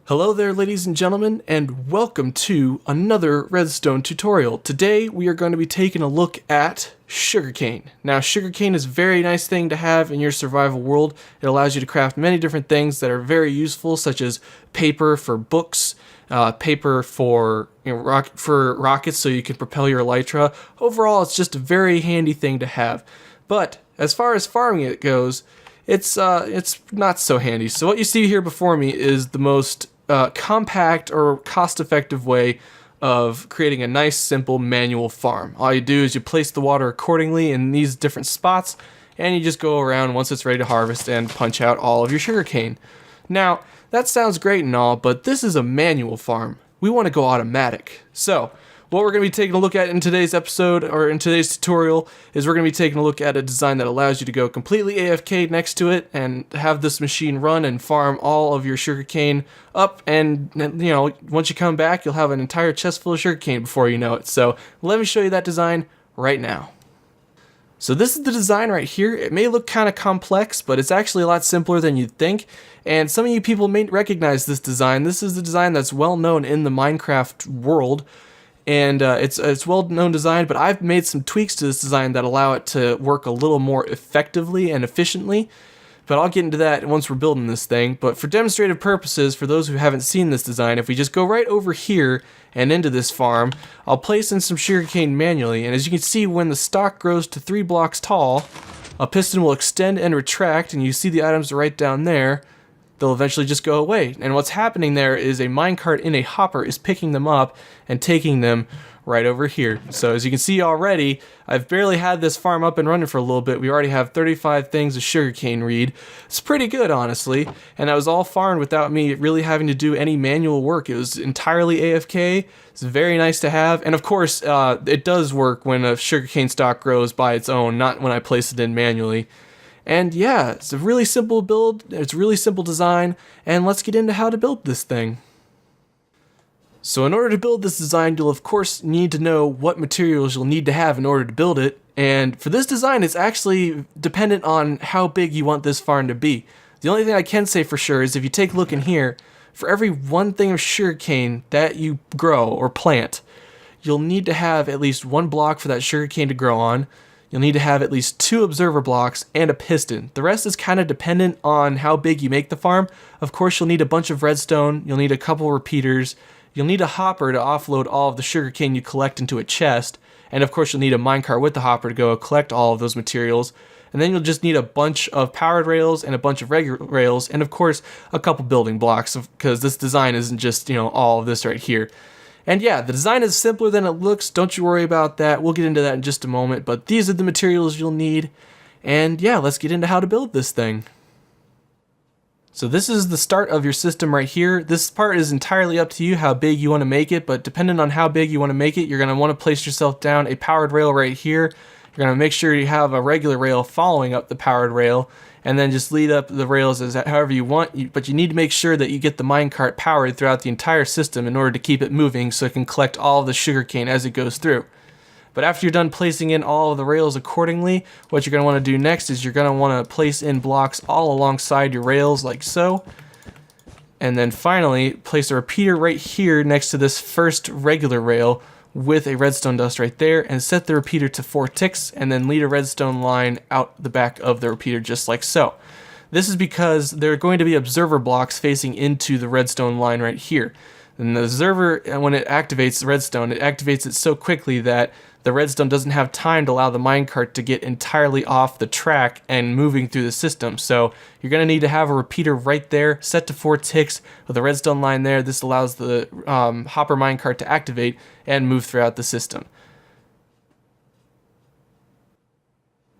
Hello there, ladies and gentlemen, and welcome to another Redstone tutorial. Today we are going to be taking a look at sugarcane. Now, sugarcane is a very nice thing to have in your survival world. It allows you to craft many different things that are very useful, such as paper for books, paper for rockets so you can propel your elytra. Overall, it's just a very handy thing to have. But as far as farming it goes, it's not so handy. So what you see here before me is the most compact or cost-effective way of creating a nice, simple manual farm. All you do is you place the water accordingly in these different spots, and you just go around once it's ready to harvest and punch out all of your sugarcane. Now, that sounds great and all, but this is a manual farm. We want to go automatic. So, what we're going to be taking a look at in today's episode, or in today's tutorial, is we're going to be taking a look at a design that allows you to go completely AFK next to it and have this machine run and farm all of your sugarcane up, and once you come back, you'll have an entire chest full of sugarcane before you know it. So let me show you that design right now. So this is the design right here. It may look kind of complex, but it's actually a lot simpler than you'd think. And some of you people may recognize this design. This is the design that's well known in the Minecraft world. And it's well-known design, but I've made some tweaks to this design that allow it to work a little more effectively and efficiently. But I'll get into that once we're building this thing. But for demonstrative purposes, for those who haven't seen this design, if we just go right over here and into this farm, I'll place in some sugarcane manually. And as you can see, when the stalk grows to 3 blocks tall, a piston will extend and retract, and you see the items right down there. They'll eventually just go away. And what's happening there is a minecart in a hopper is picking them up and taking them right over here. So as you can see already, I've barely had this farm up and running for a little bit. We already have 35 things of sugarcane reed. It's pretty good, honestly. And that was all farmed without me really having to do any manual work. It was entirely AFK. It's very nice to have. And of course, it does work when a sugarcane stalk grows by its own, not when I place it in manually. And yeah, it's a really simple build, it's a really simple design, and let's get into how to build this thing. So in order to build this design, you'll of course need to know what materials you'll need to have in order to build it, and for this design it's actually dependent on how big you want this farm to be. The only thing I can say for sure is if you take a look in here, for every one thing of sugarcane that you grow or plant, you'll need to have at least 1 block for that sugarcane to grow on. You'll need to have at least 2 observer blocks and a piston. The rest is kind of dependent on how big you make the farm. Of course, you'll need a bunch of redstone, you'll need a couple repeaters, you'll need a hopper to offload all of the sugarcane you collect into a chest, and of course you'll need a minecart with the hopper to go collect all of those materials. And then you'll just need a bunch of powered rails and a bunch of regular rails, and of course a couple building blocks, because this design isn't just, all of this right here. And yeah, the design is simpler than it looks, don't you worry about that, we'll get into that in just a moment, but these are the materials you'll need, and yeah, let's get into how to build this thing. So this is the start of your system right here. This part is entirely up to you how big you want to make it, but depending on how big you want to make it, you're going to want to place yourself down a powered rail right here. You're going to make sure you have a regular rail following up the powered rail, and then just lead up the rails as however you want, but you need to make sure that you get the minecart powered throughout the entire system in order to keep it moving so it can collect all of the sugarcane as it goes through. But after you're done placing in all of the rails accordingly, what you're going to want to do next is you're going to want to place in blocks all alongside your rails like so. And then finally, place a repeater right here next to this first regular rail with a redstone dust right there, and set the repeater to 4 ticks, and then lead a redstone line out the back of the repeater just like so. This is because there are going to be observer blocks facing into the redstone line right here. And the observer, when it activates the redstone, it activates it so quickly that the redstone doesn't have time to allow the minecart to get entirely off the track and moving through the system. So you're going to need to have a repeater right there, set to 4 ticks with a redstone line there. This allows the hopper minecart to activate and move throughout the system.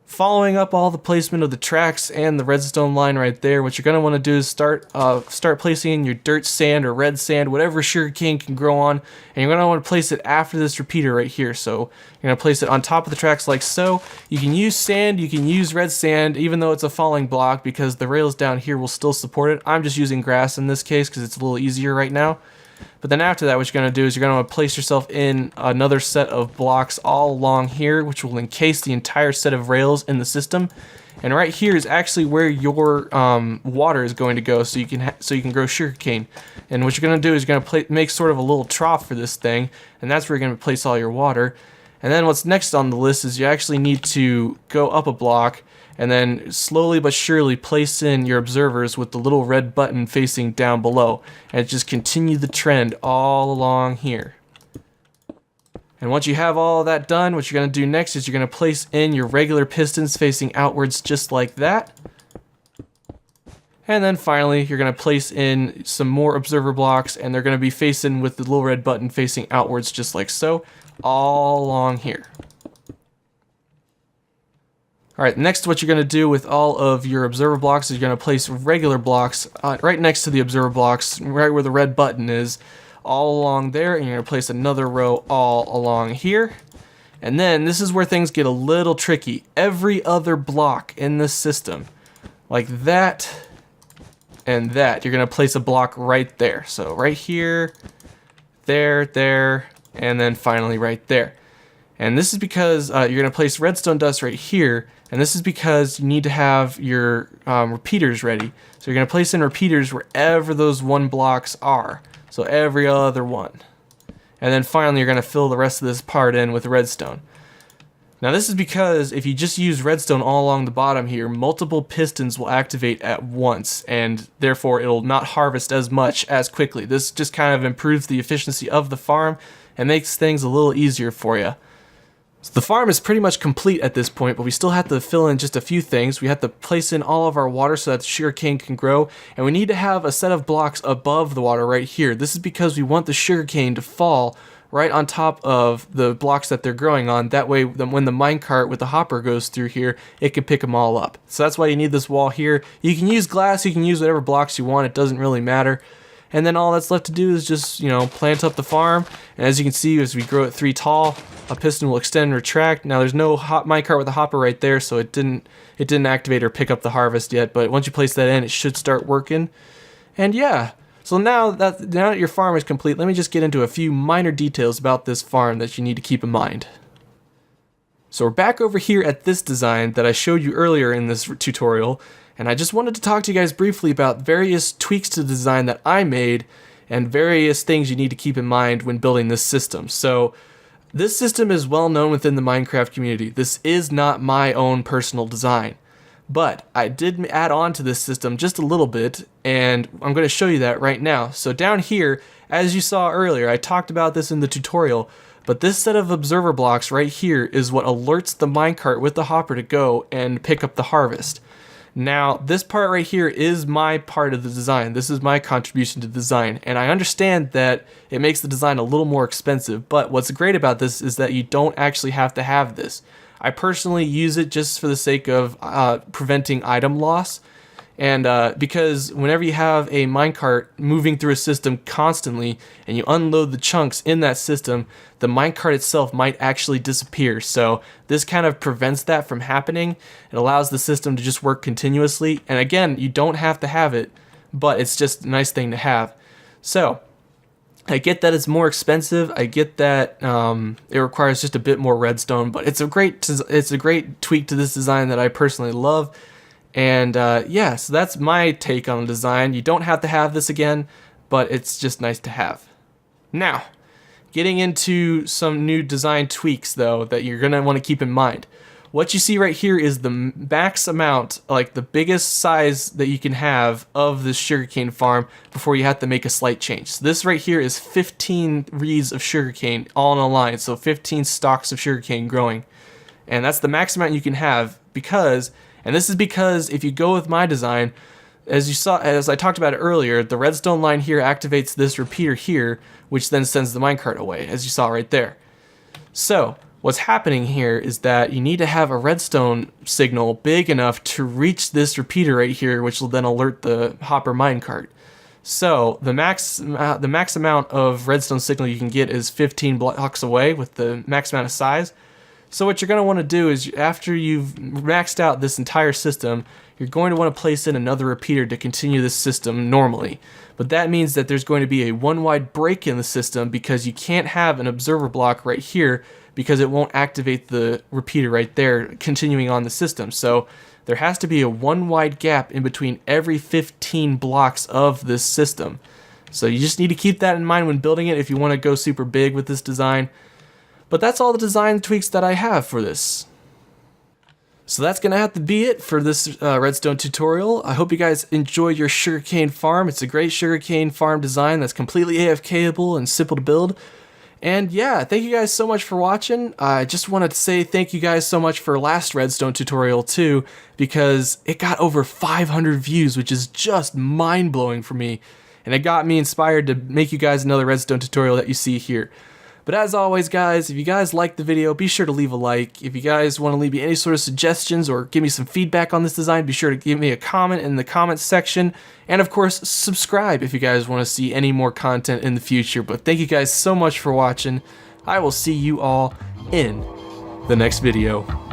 Following up all the placement of the tracks and the redstone line right there, what you're going to want to do is start placing in your dirt sand or red sand, whatever sugarcane can grow on, and you're going to want to place it after this repeater right here. So you're going to place it on top of the tracks like so. You can use sand, you can use red sand, even though it's a falling block, because the rails down here will still support it. I'm just using grass in this case because it's a little easier right now. But then after that, what you're going to do is you're going to place yourself in another set of blocks all along here, which will encase the entire set of rails in the system. And right here is actually where your water is going to go, so you can grow sugarcane. And what you're going to do is you're going to make sort of a little trough for this thing, and that's where you're going to place all your water. And then what's next on the list is you actually need to go up a block and then slowly but surely place in your observers with the little red button facing down below, and just continue the trend all along here. And once you have all that done, what you're going to do next is you're going to place in your regular pistons facing outwards just like that. And then finally, you're going to place in some more observer blocks, and they're going to be facing with the little red button facing outwards just like so, all along here. Alright, next what you're going to do with all of your observer blocks is you're going to place regular blocks right next to the observer blocks, right where the red button is, all along there, and you're going to place another row all along here. And then this is where things get a little tricky. Every other block in this system, like that and that, you're going to place a block right there. So right here, there, and then finally right there. And this is because you're going to place redstone dust right here, and this is because you need to have your repeaters ready. So you're going to place in repeaters wherever those one blocks are. So every other one. And then finally you're going to fill the rest of this part in with redstone. Now this is because if you just use redstone all along the bottom here, multiple pistons will activate at once, and therefore it'll not harvest as much as quickly. This just kind of improves the efficiency of the farm and makes things a little easier for you. So the farm is pretty much complete at this point, but we still have to fill in just a few things. We have to place in all of our water so that the sugarcane can grow, and we need to have a set of blocks above the water right here. This is because we want the sugarcane to fall right on top of the blocks that they're growing on. That way, when the minecart with the hopper goes through here, it can pick them all up. So that's why you need this wall here. You can use glass, you can use whatever blocks you want, it doesn't really matter. And then all that's left to do is just, plant up the farm. And as you can see, as we grow it 3 tall, a piston will extend and retract. Now there's no minecart with a hopper right there, so it didn't activate or pick up the harvest yet. But once you place that in, it should start working. And yeah, so now that your farm is complete, let me just get into a few minor details about this farm that you need to keep in mind. So we're back over here at this design that I showed you earlier in this tutorial. And I just wanted to talk to you guys briefly about various tweaks to the design that I made and various things you need to keep in mind when building this system. So this system is well known within the Minecraft community. This is not my own personal design, but I did add on to this system just a little bit, and I'm going to show you that right now. So down here, as you saw earlier, I talked about this in the tutorial, but this set of observer blocks right here is what alerts the minecart with the hopper to go and pick up the harvest. Now, this part right here is my part of the design. This is my contribution to the design, and I understand that it makes the design a little more expensive, but what's great about this is that you don't actually have to have this. I personally use it just for the sake of preventing item loss, and because whenever you have a minecart moving through a system constantly and you unload the chunks in that system, the minecart itself might actually disappear. So this kind of prevents that from happening. It allows the system to just work continuously, and again, you don't have to have it, but it's just a nice thing to have. So I get that it's more expensive. I get that it requires just a bit more redstone, but it's a great tweak to this design that I personally love. And yeah, so that's my take on the design. You don't have to have this again, but it's just nice to have. Now, getting into some new design tweaks though that you're going to want to keep in mind. What you see right here is the max amount, like the biggest size that you can have of this sugarcane farm before you have to make a slight change. So this right here is 15 reeds of sugarcane all in a line, so 15 stalks of sugarcane growing. And that's the max amount you can have because, and this is because if you go with my design, as I talked about it earlier, the redstone line here activates this repeater here, which then sends the minecart away, as you saw right there. So what's happening here is that you need to have a redstone signal big enough to reach this repeater right here, which will then alert the hopper minecart. So the max amount of redstone signal you can get is 15 blocks away with the max amount of size. So what you're going to want to do is after you've maxed out this entire system, you're going to want to place in another repeater to continue this system normally. But that means that there's going to be a one wide break in the system because you can't have an observer block right here because it won't activate the repeater right there continuing on the system. So there has to be a 1 wide gap in between every 15 blocks of this system. So you just need to keep that in mind when building it if you want to go super big with this design. But that's all the design tweaks that I have for this. So that's going to have to be it for this redstone tutorial. I hope you guys enjoyed your sugarcane farm. It's a great sugarcane farm design that's completely AFK-able and simple to build. And yeah, thank you guys so much for watching. I just wanted to say thank you guys so much for last redstone tutorial too, because it got over 500 views, which is just mind-blowing for me. And it got me inspired to make you guys another redstone tutorial that you see here. But as always, guys, if you guys liked the video, be sure to leave a like. If you guys want to leave me any sort of suggestions or give me some feedback on this design, be sure to give me a comment in the comments section. And of course, subscribe if you guys want to see any more content in the future. But thank you guys so much for watching. I will see you all in the next video.